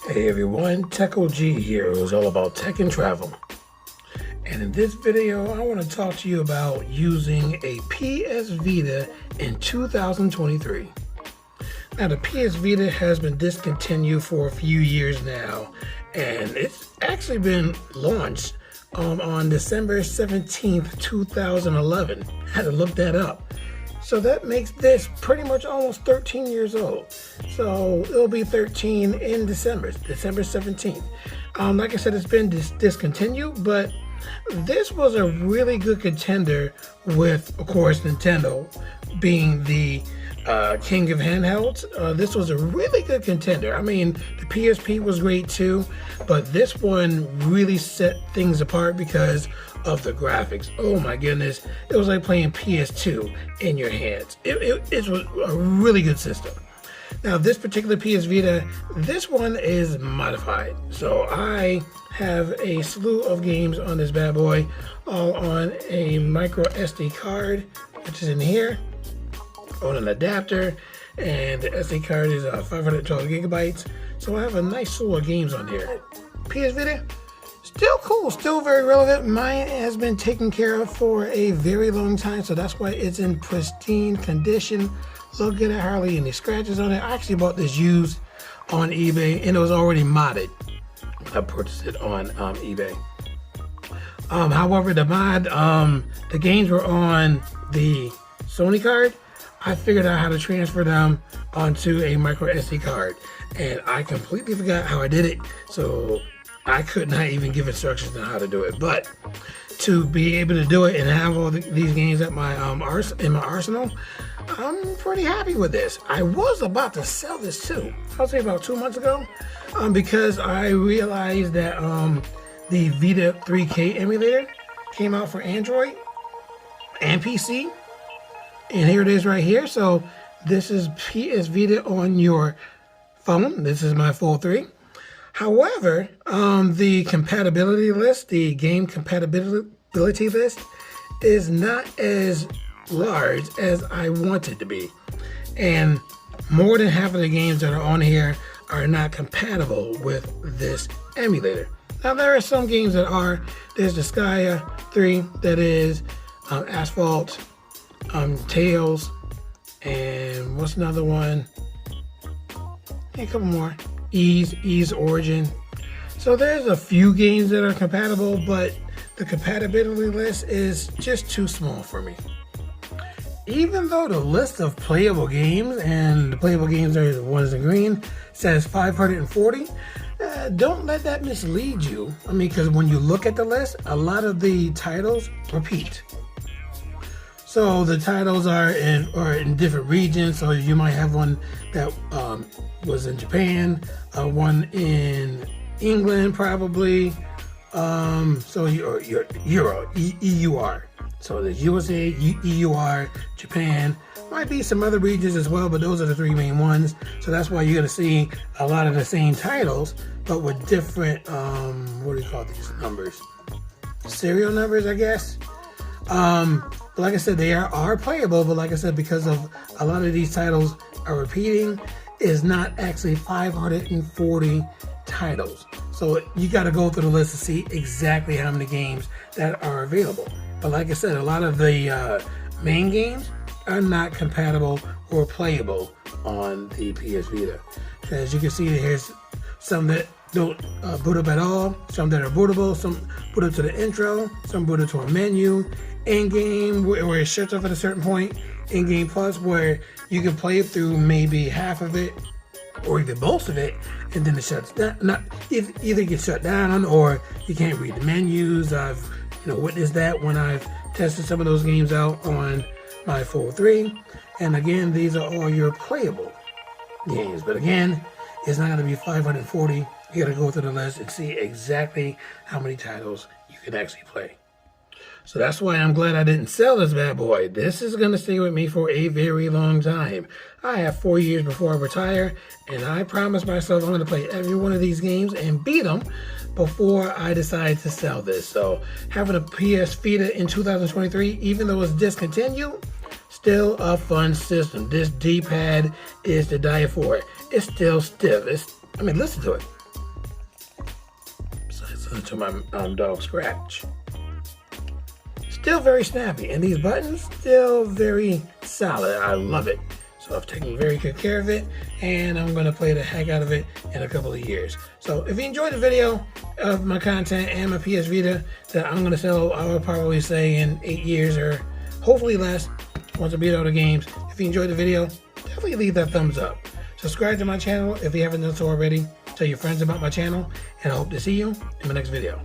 Hey everyone, Tech OG here, who's all about tech and travel. And in this video, I want to talk to you about using a PS Vita in 2023. Now, the PS Vita has been discontinued for a few years now, and it's actually been launched on December 17th, 2011. I had to look that up. So that makes this pretty much almost 13 years old. So it'll be 13 in December 17th. Like I said, it's been discontinued, but this was a really good contender with, of course, Nintendo being the king of handhelds. This was a really good contender. I mean, the PSP was great too, but this one really set things apart because of the graphics. Oh my goodness, it was like playing PS2 in your hands. It was a really good system. Now, this particular PS Vita, this one is modified. So I have a slew of games on this bad boy, all on a micro SD card, which is in here, on an adapter, and the SD card is 512 gigabytes. So I have a nice slew of games on here. PS Vita, still cool, still very relevant. Mine has been taken care of for a very long time, so that's why it's in pristine condition. Look at it, hardly any scratches on it. I actually bought this used on eBay, and it was already modded. I purchased it on eBay. However, the mod, the games were on the Sony card. I figured out how to transfer them onto a micro SD card, and I completely forgot how I did it, so I could not even give instructions on how to do it. But to be able to do it and have all these games at my in my arsenal, I'm pretty happy with this. I was about to sell this too, I'll say about 2 months ago, because I realized that the Vita 3K emulator came out for Android and PC. And here it is right here. So this is PS Vita on your phone. This is my full 3. However, the compatibility list, the game compatibility list, is not as large as I want it to be. And more than half of the games that are on here are not compatible with this emulator. Now, there are some games that are. There's the Skya 3, that is Asphalt, Tails, and what's another one? A couple more. Ease Origin. So there's a few games that are compatible, but the compatibility list is just too small for me. Even though the list of playable games, and the playable games are the ones in green, says 540, don't let that mislead you. I mean, because when you look at the list, a lot of the titles repeat. So the titles are in different regions. So you might have one that was in Japan, one in England probably. So you're Euro, EUR. So there's USA, EUR, Japan. Might be some other regions as well, but those are the 3 main ones. So that's why you're gonna see a lot of the same titles, but with different what do you call these numbers? Serial numbers, I guess. But like I said, they are playable, but like I said, because of a lot of these titles are repeating, is not actually 540 titles. So you got to go through the list to see exactly how many games that are available. But like I said, a lot of the main games are not compatible or playable on the PS Vita. As you can see, here's some that don't boot up at all, some that are bootable, some boot up to the intro, some boot up to a menu, in-game where it shuts off at a certain point, in-game plus where you can play it through maybe half of it or even most of it, and then it shuts down. Either gets shut down or you can't read the menus. I've witnessed that when I've tested some of those games out on my full 3. And again, these are all your playable games. But again, it's not going to be 540. You got to go through the list and see exactly how many titles you can actually play. So that's why I'm glad I didn't sell this bad boy. This is going to stay with me for a very long time. I have 4 years before I retire, and I promised myself I'm going to play every one of these games and beat them before I decide to sell this. So having a PS Vita in 2023, even though it's discontinued, still a fun system. This D-pad is to die for. It's still stiff. I mean, listen to it. to my dog Scratch. Still very snappy, and these buttons still very solid. I love it. So I've taken very good care of it, and I'm going to play the heck out of it in a couple of years. So if you enjoyed the video of my content and my PS Vita that I'm going to sell, I would probably say in 8 years or hopefully less, once I beat all the games. If you enjoyed the video, definitely leave that thumbs up. Subscribe to my channel if you haven't done so already. Tell your friends about my channel, and I hope to see you in my next video.